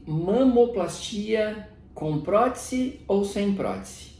Mamoplastia com prótese ou sem prótese?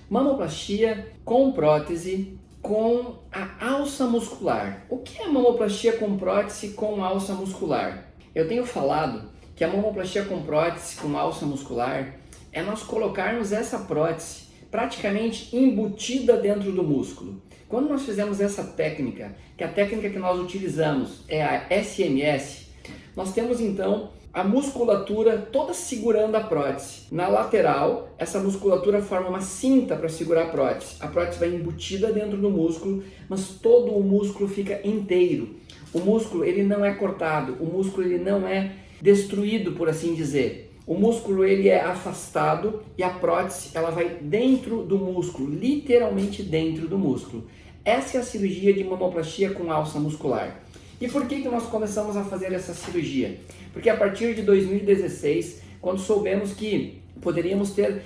Mamoplastia com prótese com a alça muscular. O que é mamoplastia com prótese com alça muscular? Eu tenho falado que a mamoplastia com prótese com alça muscular é nós colocarmos essa prótese praticamente embutida dentro do músculo. Quando nós fizemos essa técnica, que a técnica que nós utilizamos é a SMS, nós temos então a musculatura toda segurando a prótese. Na lateral, essa musculatura forma uma cinta para segurar a prótese. A prótese vai embutida dentro do músculo, mas todo o músculo fica inteiro. O músculo ele não é cortado, o músculo ele não é destruído, por assim dizer. O músculo ele é afastado e a prótese ela vai dentro do músculo, literalmente dentro do músculo. Essa é a cirurgia de mamoplastia com alça muscular. E por que nós começamos a fazer essa cirurgia? Porque a partir de 2016, quando soubemos que poderíamos ter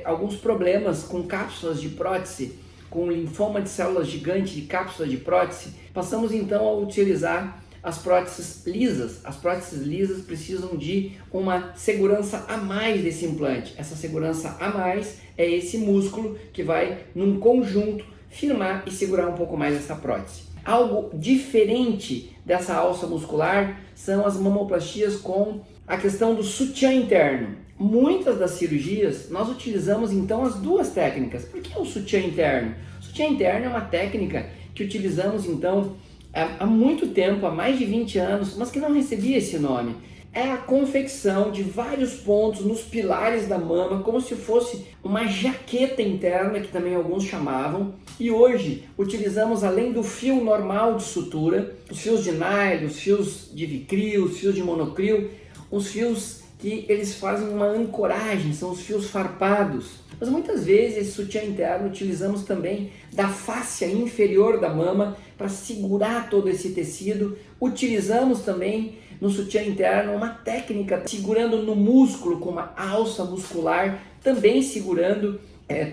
alguns problemas com cápsulas de prótese, com linfoma de células gigantes de cápsulas de prótese, passamos então a utilizar as próteses lisas. As próteses lisas precisam de uma segurança a mais desse implante. Essa segurança a mais é esse músculo que vai, num conjunto, firmar e segurar um pouco mais essa prótese. Algo diferente dessa alça muscular são as mamoplastias com a questão do sutiã interno. Muitas das cirurgias nós utilizamos então as duas técnicas. Por que o sutiã interno? O sutiã interno é uma técnica que utilizamos então há muito tempo, há mais de 20 anos, mas que não recebia esse nome. É a confecção de vários pontos nos pilares da mama, como se fosse uma jaqueta interna, que também alguns chamavam. E hoje utilizamos, além do fio normal de sutura, os fios de nylon, os fios de vicryl, os fios de monocril, os fios que eles fazem uma ancoragem, são os fios farpados. Mas muitas vezes esse sutiã interno utilizamos também da fáscia inferior da mama para segurar todo esse tecido. Utilizamos também no sutiã interno uma técnica segurando no músculo com uma alça muscular, também segurando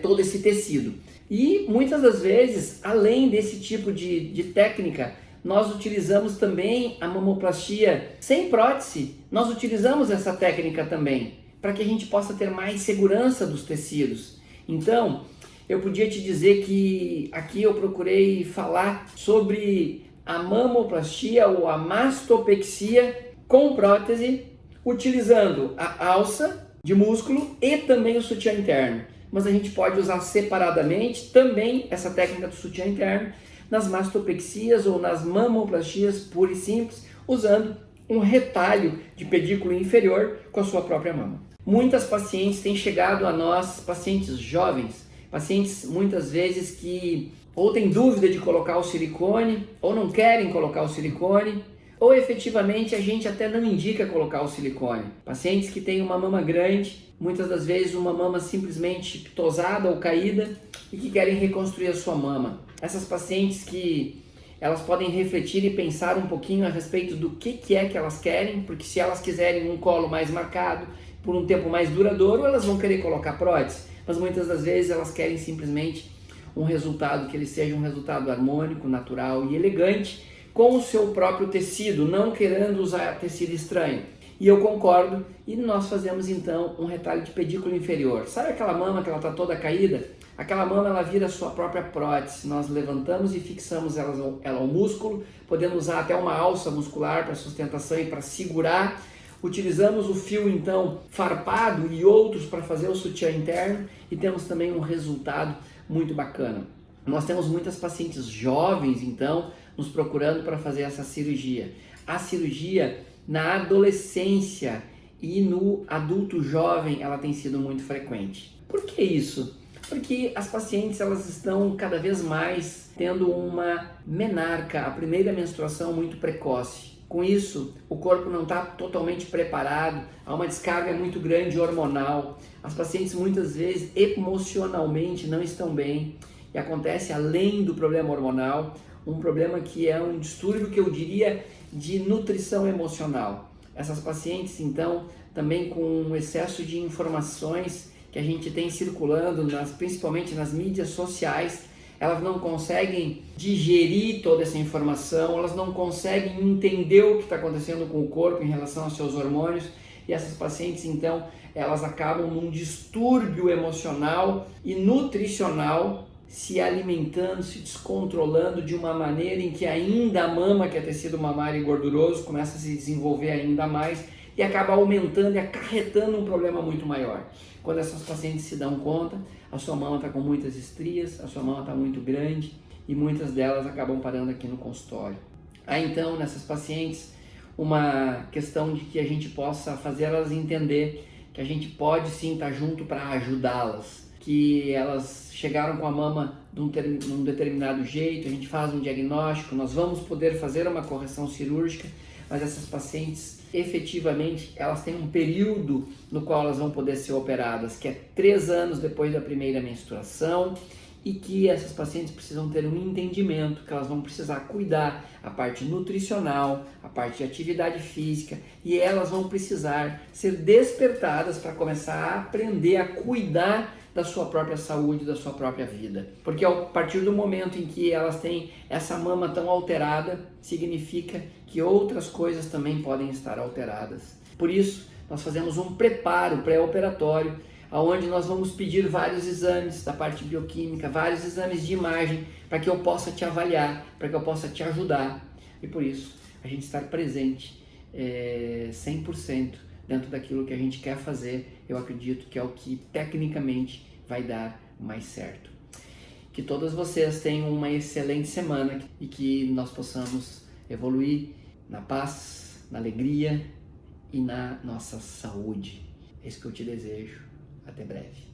todo esse tecido. E muitas das vezes, além desse tipo de técnica, nós utilizamos também a mamoplastia sem prótese. Nós utilizamos essa técnica também, para que a gente possa ter mais segurança dos tecidos. Então, eu podia te dizer que aqui eu procurei falar sobre a mamoplastia ou a mastopexia com prótese, utilizando a alça de músculo e também o sutiã interno. Mas a gente pode usar separadamente também essa técnica do sutiã interno nas mastopexias ou nas mamoplastias puras e simples, usando um retalho de pedículo inferior com a sua própria mama. Muitas pacientes têm chegado a nós, pacientes jovens, pacientes muitas vezes que ou têm dúvida de colocar o silicone, ou não querem colocar o silicone, ou efetivamente a gente até não indica colocar o silicone. Pacientes que têm uma mama grande, muitas das vezes uma mama simplesmente tosada ou caída e que querem reconstruir a sua mama. Essas pacientes que elas podem refletir e pensar um pouquinho a respeito do que é que elas querem, porque se elas quiserem um colo mais marcado, por um tempo mais duradouro, elas vão querer colocar prótese, mas muitas das vezes elas querem simplesmente um resultado que ele seja um resultado harmônico, natural e elegante, com o seu próprio tecido, não querendo usar tecido estranho. E eu concordo, e nós fazemos então um retalho de pedículo inferior. Sabe aquela mama que ela está toda caída? Aquela mama ela vira a sua própria prótese. Nós levantamos e fixamos ela ao músculo, podendo usar até uma alça muscular para sustentação e para segurar. Utilizamos o fio então farpado e outros para fazer o sutiã interno e temos também um resultado muito bacana. Nós temos muitas pacientes jovens então nos procurando para fazer essa cirurgia. A cirurgia na adolescência e no adulto jovem ela tem sido muito frequente. Por que isso? Porque as pacientes elas estão cada vez mais tendo uma menarca, a primeira menstruação muito precoce. Com isso, o corpo não está totalmente preparado, há uma descarga muito grande hormonal. As pacientes muitas vezes emocionalmente não estão bem e acontece além do problema hormonal, um problema que é um distúrbio que eu diria de nutrição emocional. Essas pacientes então também com um excesso de informações que a gente tem circulando, principalmente nas mídias sociais, elas não conseguem digerir toda essa informação, elas não conseguem entender o que está acontecendo com o corpo em relação aos seus hormônios e essas pacientes então elas acabam num distúrbio emocional e nutricional, se alimentando, se descontrolando de uma maneira em que ainda a mama, que é tecido mamário e gorduroso, começa a se desenvolver ainda mais e acaba aumentando e acarretando um problema muito maior. Quando essas pacientes se dão conta, a sua mama está com muitas estrias, a sua mama está muito grande e muitas delas acabam parando aqui no consultório. Há então nessas pacientes uma questão de que a gente possa fazer elas entender que a gente pode sim estar junto para ajudá-las, que elas chegaram com a mama num determinado jeito, a gente faz um diagnóstico, nós vamos poder fazer uma correção cirúrgica, mas essas pacientes efetivamente elas têm um período no qual elas vão poder ser operadas, que é 3 anos depois da primeira menstruação, e que essas pacientes precisam ter um entendimento que elas vão precisar cuidar a parte nutricional, a parte de atividade física, e elas vão precisar ser despertadas para começar a aprender a cuidar da sua própria saúde, da sua própria vida. Porque a partir do momento em que elas têm essa mama tão alterada, significa que outras coisas também podem estar alteradas. Por isso, nós fazemos um preparo pré-operatório, onde nós vamos pedir vários exames da parte bioquímica, vários exames de imagem, para que eu possa te avaliar, para que eu possa te ajudar. E por isso, a gente estar presente 100% dentro daquilo que a gente quer fazer, eu acredito que é o que tecnicamente vai dar mais certo. Que todas vocês tenham uma excelente semana e que nós possamos evoluir na paz, na alegria e na nossa saúde. É isso que eu te desejo. Até breve.